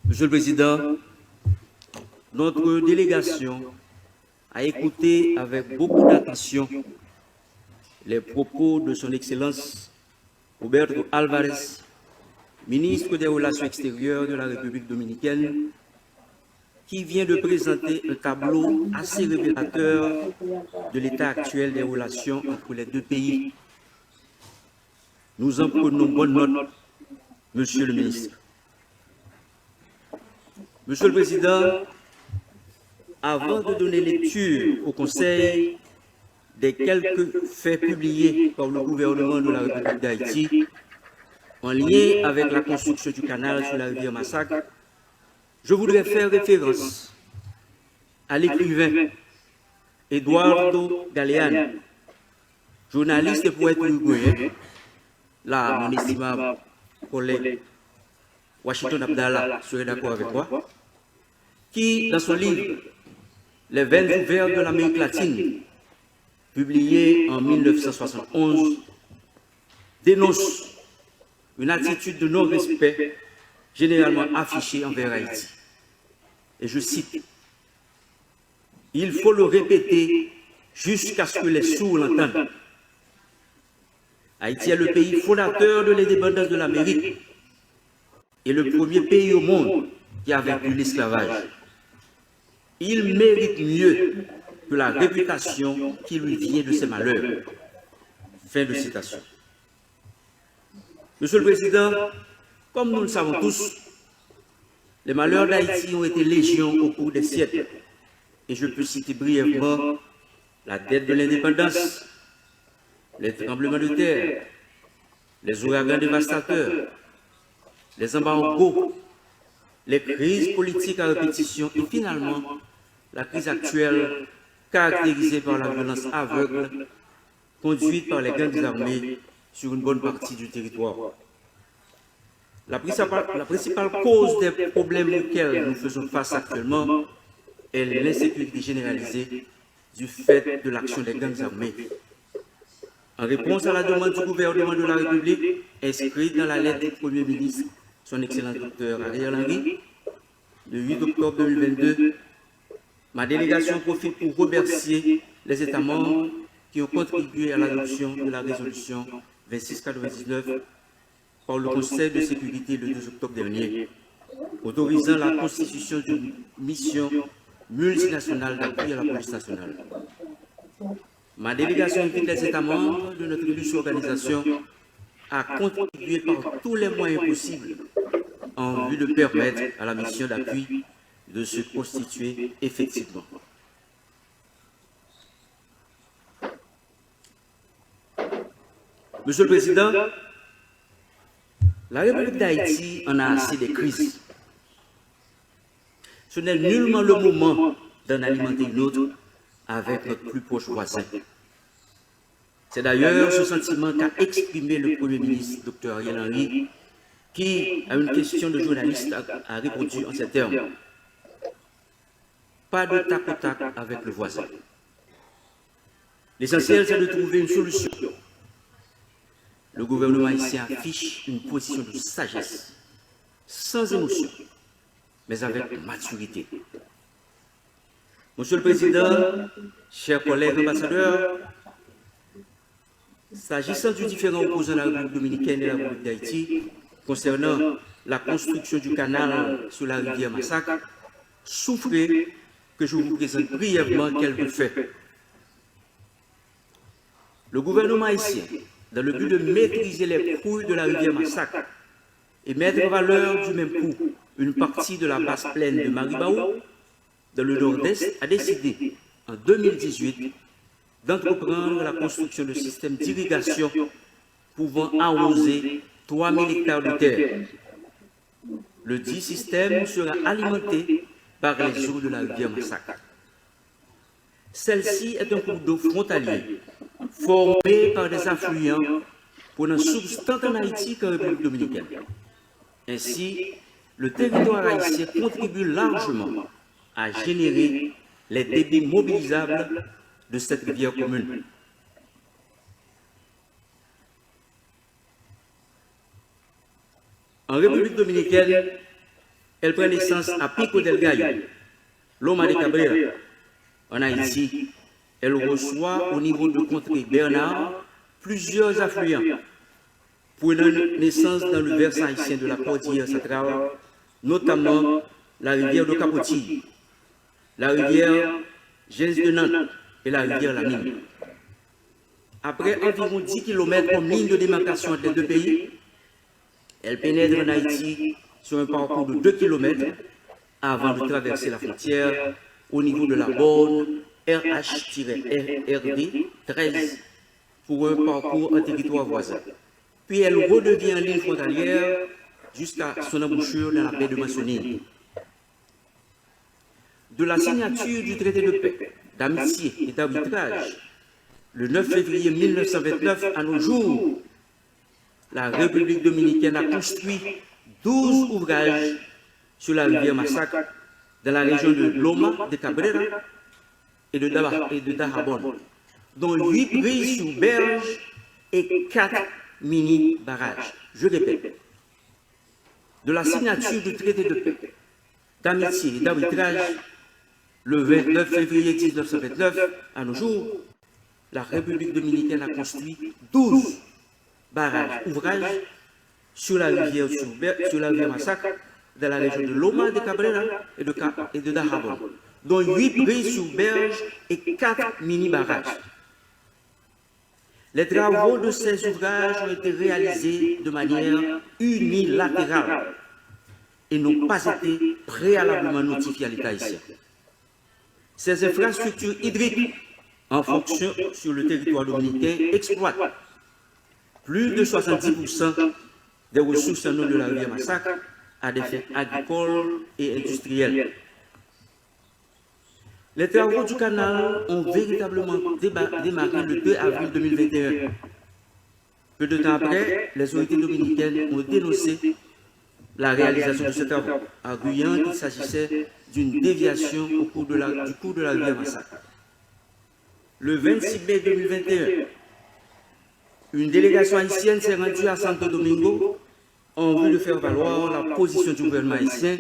Monsieur le Président, notre délégation a écouté avec beaucoup d'attention les propos de son Excellence Roberto Alvarez, ministre des Relations extérieures de la République dominicaine, qui vient de présenter un tableau assez révélateur de l'état actuel des relations entre les deux pays. Nous en prenons bonne note, Monsieur le ministre. Monsieur le Président, avant de donner lecture au Conseil des quelques faits publiés par le gouvernement de la République d'Haïti en lien avec la construction du canal sur la rivière Massacre, je voudrais faire référence à l'écrivain Eduardo Galeano, journaliste et poète uruguayen, là, mon estimable collègue Washington Abdallah serait d'accord avec moi, qui, dans son livre Les veines ouvertes de l'Amérique latine, publié en 1971, dénonce une attitude de non-respect généralement affichée envers Haïti. Et je cite, « Il faut le répéter jusqu'à ce que les sourds l'entendent. Haïti est le pays fondateur de l'indépendance de l'Amérique et le premier pays au monde qui a vaincu l'esclavage. Il mérite mieux que la réputation qui lui vient de ses malheurs. » Fin de citation. Monsieur le Président, comme nous le savons tous, les malheurs d'Haïti ont été légion au cours des siècles. Et je peux citer brièvement la dette de l'indépendance, les tremblements de terre, les ouragans dévastateurs, les embargos, les crises politiques à répétition et finalement la crise actuelle caractérisée par la violence aveugle conduite par les gangs armés sur une bonne partie du territoire. La principale cause des problèmes auxquels nous faisons face actuellement est l'insécurité généralisée du fait de l'action des gangs armés. En réponse à la demande du gouvernement de la République, inscrite dans la lettre du Premier ministre, son Excellence Dr Ariel Henry, le 8 octobre 2022, ma délégation profite pour remercier les États membres qui ont contribué à l'adoption de la résolution 2699 par le Conseil de sécurité le 2 octobre dernier, autorisant la constitution d'une mission multinationale d'appui à la police nationale. Ma délégation invite les États membres de notre illustre organisation à contribuer par tous les moyens possibles en vue de permettre à la mission d'appui de se constituer effectivement. Monsieur le Président, la République d'Haïti en a assez des crises. Ce n'est nullement le moment d'en alimenter une autre avec notre plus proche voisin. C'est d'ailleurs ce sentiment qu'a exprimé le Premier ministre, Dr Ariel Henry, qui, à une question de journaliste, a répondu en ces termes. Pas de tac au tac avec le voisin. L'essentiel, c'est de trouver une solution. Le gouvernement haïtien affiche une position de sagesse, sans émotion, mais avec maturité. Monsieur le Président, chers collègues ambassadeurs, s'agissant du différent opposant la République dominicaine et la République d'Haïti, concernant la construction du canal sur la rivière Massacre, souffrez que je vous présente brièvement quelques faits. Le gouvernement haïtien, dans le but de maîtriser les crouilles de la rivière Massacre et mettre en valeur du même coup une partie de la basse plaine de Maribaou, dans le nord-est, a décidé, en 2018, d'entreprendre la construction de systèmes d'irrigation pouvant arroser 3000 hectares de terre. Le dit système sera alimenté par les eaux de la rivière Massacre. Celle-ci est un cours d'eau frontalier, formé par des affluents prenant source tant en Haïti qu'en République dominicaine. Ainsi, le territoire haïtien contribue largement à générer les débits mobilisables de cette rivière commune. En République dominicaine, Elle prend naissance à Pico del Gallo, Loma de Cabrera, en Haïti. Elle reçoit au niveau de Contrée Bernard plusieurs affluents, prenant naissance dans le versant haïtien de la cordillère centrale, notamment la rivière de Capotilles, la rivière Gens de Nantes et la rivière La Mine. Après environ 10 km comme ligne de démarcation entre les deux pays, elle pénètre en Haïti sur un parcours de 2 km avant de traverser la frontière au niveau de la borne RH-RD 13 pour un parcours en territoire voisin. Puis elle redevient en ligne frontalière jusqu'à son embouchure dans la baie de Manzanillo. De la signature du traité de paix, d'amitié et d'arbitrage, le 9 février 1929 à nos jours, la République dominicaine a construit 12 ouvrages sur la rivière Massacre dans la région de Loma de Cabrera et de Dajabón, dont 8 prises sur berge et 4 mini-barrages. Je répète, de la signature du traité de paix, d'amitié et d'arbitrage, le 29 février 1929 à nos jours, la République dominicaine a construit 12 barrages, ouvrages sur la rivière Massacre, dans la région de Loma de Cabrera et de Dajabón, dont 8 prises sur berge et 4 mini-barrages. Les travaux de ces ouvrages ont été réalisés de manière unilatérale et n'ont pas été préalablement notifiés à l'État haïtien. Ces infrastructures hydriques en fonction sur le territoire dominicain exploitent plus de 70% des ressources en eau de la rivière Massacre à des fins agricoles et industrielles. Les travaux du canal ont véritablement démarré le 2 avril 2021. Peu de temps après, les autorités dominicaines ont dénoncé la réalisation de ces travaux, arguant qu'il s'agissait d'une déviation du cours de la rivière Massacre. Le 26 mai 2021, une délégation haïtienne s'est rendue à Santo Domingo en vue de faire valoir la position du gouvernement haïtien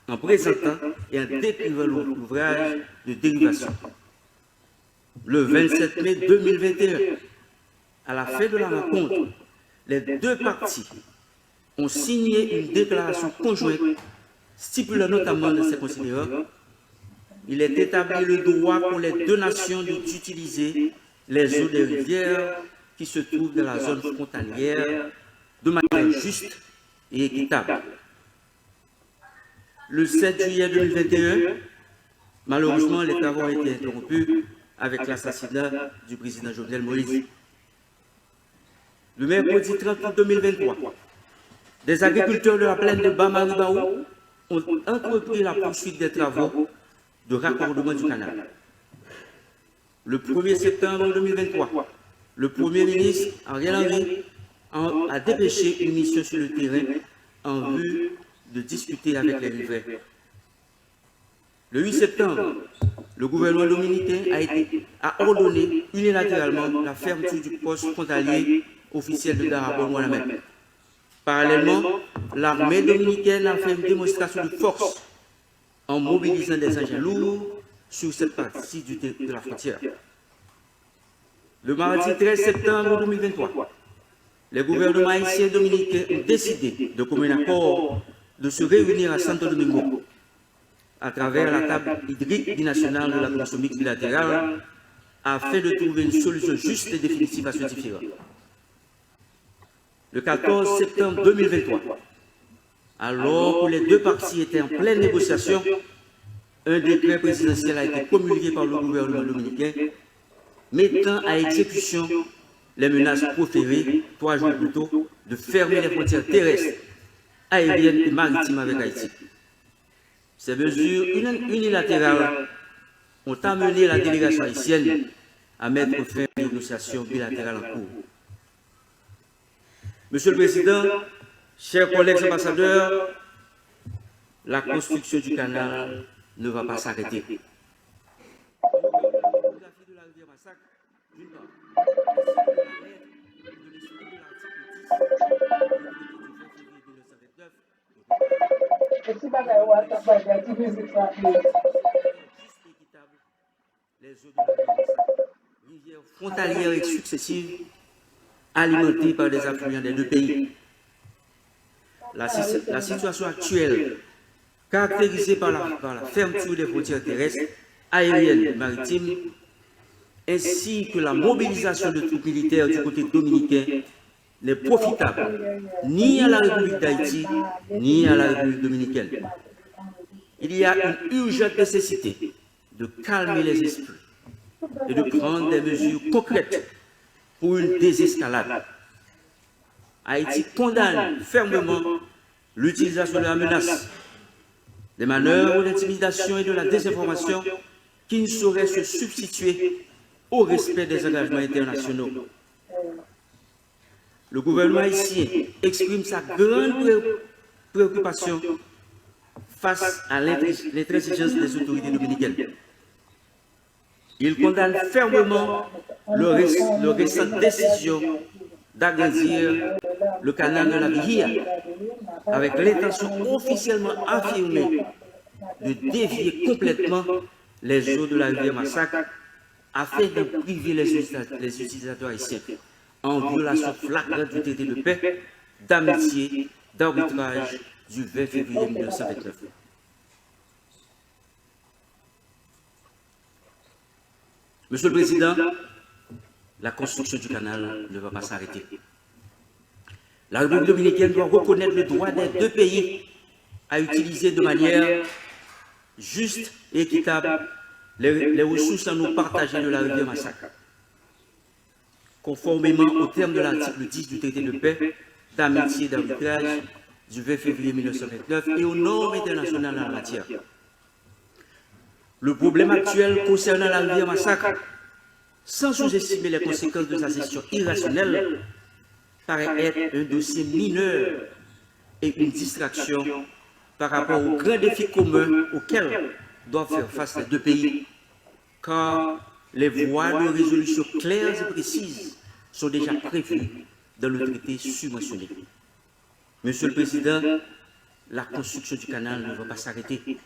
en présentant et en décrivant l'ouvrage de dérivation. Le 27 mai 2021, à la fin de la rencontre, les deux parties ont signé une déclaration conjointe stipulant notamment dans ces considérants: il est établi le droit pour les deux nations d'utiliser les eaux des rivières qui se trouvent dans la zone frontalière de manière juste et équitable. Le 7 juillet 2021, malheureusement, les travaux ont été interrompus avec l'assassinat du président Jovenel Moïse. Le mercredi 30 août 2023, des agriculteurs de la plaine de Bamaribaou ont entrepris la poursuite des travaux de raccordement du canal. Le 1er septembre 2023, le Premier ministre Ariel Henry a dépêché une mission sur le terrain en vue de discuter avec les riverains. Le 8 septembre, le gouvernement dominicain a ordonné unilatéralement la fermeture du poste frontalier officiel de Dajabón-Guanamé. Parallèlement, l'armée dominicaine a fait une démonstration de force en mobilisant des engins lourds sur cette partie de la frontière. Le mardi 13 septembre 2023, les gouvernements haïtiens et dominicains ont décidé de commun accord de se réunir à Santo Domingo à travers la table hydrique binationale de la Commission mixte bilatérale afin de trouver une solution juste et définitive à ce différend. Le 14 septembre 2023, alors que les deux parties étaient en pleine négociation, un décret présidentiel a été promulgué par le gouvernement dominicain mettant à exécution les menaces proférées 3 jours plus tôt de fermer les frontières terrestres, aériennes et maritimes avec Haïti. Ces mesures unilatérales ont amené la délégation haïtienne à mettre fin aux négociations bilatérales en cours. Monsieur le Président, chers collègues ambassadeurs, la construction du canal ne va pas s'arrêter. les eaux de la rivière frontalière et successives alimentées par des affluents des deux pays. La situation actuelle, caractérisée par la fermeture des frontières terrestres, aériennes et maritimes, ainsi que la mobilisation de troupes militaires du côté dominicain, n'est profitable ni à la République d'Haïti, ni à la République dominicaine. Il y a une urgente nécessité de calmer les esprits et de prendre des mesures concrètes pour une désescalade. Haïti condamne fermement l'utilisation de la menace, des manœuvres d'intimidation et de la désinformation qui ne sauraient se substituer au respect des engagements internationaux. Le gouvernement haïtien exprime sa grande préoccupation face à l'intransigeance des autorités dominicaines. Il condamne fermement le récente décision d'agrandir le canal de la Vihia avec l'intention officiellement affirmée de dévier complètement les eaux de la rivière Massacre afin de priver les utilisateurs haïtiens en violation flagrante du traité de paix, d'amitié, d'arbitrage du 20 février 1929. Monsieur le Président, la construction du canal ne va pas s'arrêter. La République dominicaine doit reconnaître le droit des deux pays à utiliser de manière juste et équitable les ressources en eau partagées de la rivière Massacre, conformément aux termes de l'article 10 du traité de paix, d'amitié et d'arbitrage du 20 février 1929 et aux normes internationales en la matière. Le problème actuel concernant la rivière Massacre, sans sous-estimer les conséquences de sa gestion irrationnelle, paraît être un dossier mineur et une distraction par rapport aux grands défis communs auxquels doivent faire face les deux pays, car les voies de résolution claires et précises sont déjà prévues dans le traité subventionné. Monsieur le Président, la construction du canal ne va pas s'arrêter.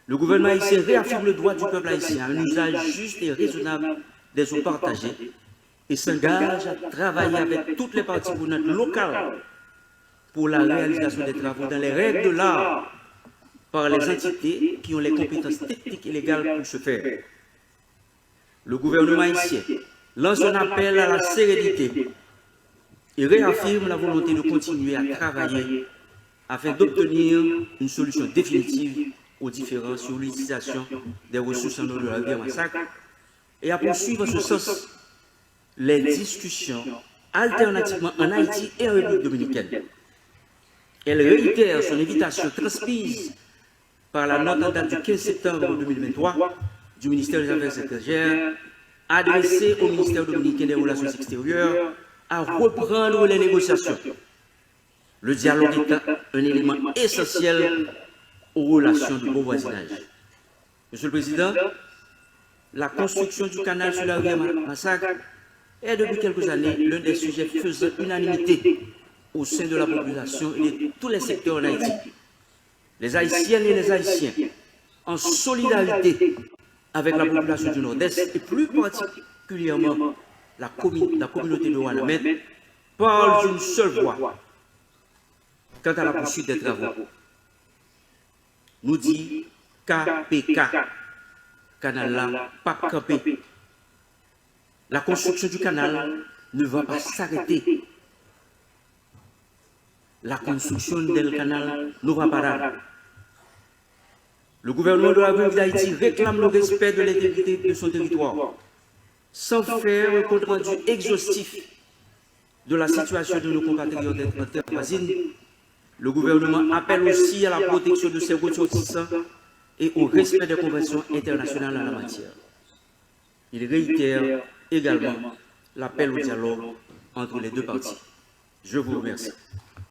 Le gouvernement haïtien réaffirme le droit du peuple haïtien à un usage juste et raisonnable des eaux partagées et s'engage à travailler avec toutes les parties prenantes locales pour la réalisation des travaux dans les règles de l'art par les entités qui ont les compétences techniques et légales pour ce faire. Le gouvernement haïtien lance un appel à la sérénité et réaffirme la volonté de continuer à travailler afin d'obtenir une solution définitive aux différends sur l'utilisation des ressources en eau de la rivière Massacre et à poursuivre en ce sens les discussions alternativement en Haïti et en République dominicaine. Elle réitère son invitation transmise par la note en date du 15 septembre 2023 du ministère des Affaires étrangères adressée au ministère dominicain des Relations extérieures à reprendre les négociations. Le dialogue étant un élément essentiel aux relations de bon voisinage. Monsieur le Président, la construction du canal sur la rivière Massacre est depuis quelques années l'un des sujets faisant unanimité au sein de la population et de tous les secteurs en Haïti. Les Haïtiennes et les Haïtiens, en solidarité avec la population du Nord-Est et plus particulièrement la communauté de Ouanamène, parlent d'une seule voix quant à la poursuite des travaux. Nous dit KPK, canal là, pas campé. La construction du canal ne va pas s'arrêter. La construction du canal ne va pas là. Le gouvernement de la République d'Haïti réclame le respect de l'intégrité de son territoire, sans faire un compte rendu exhaustif de la situation de nos compatriotes en terre voisine. Le gouvernement appelle aussi à la protection de ses ressortissants et au respect des conventions internationales en la matière. Il réitère également l'appel au dialogue entre les deux parties. Je vous remercie.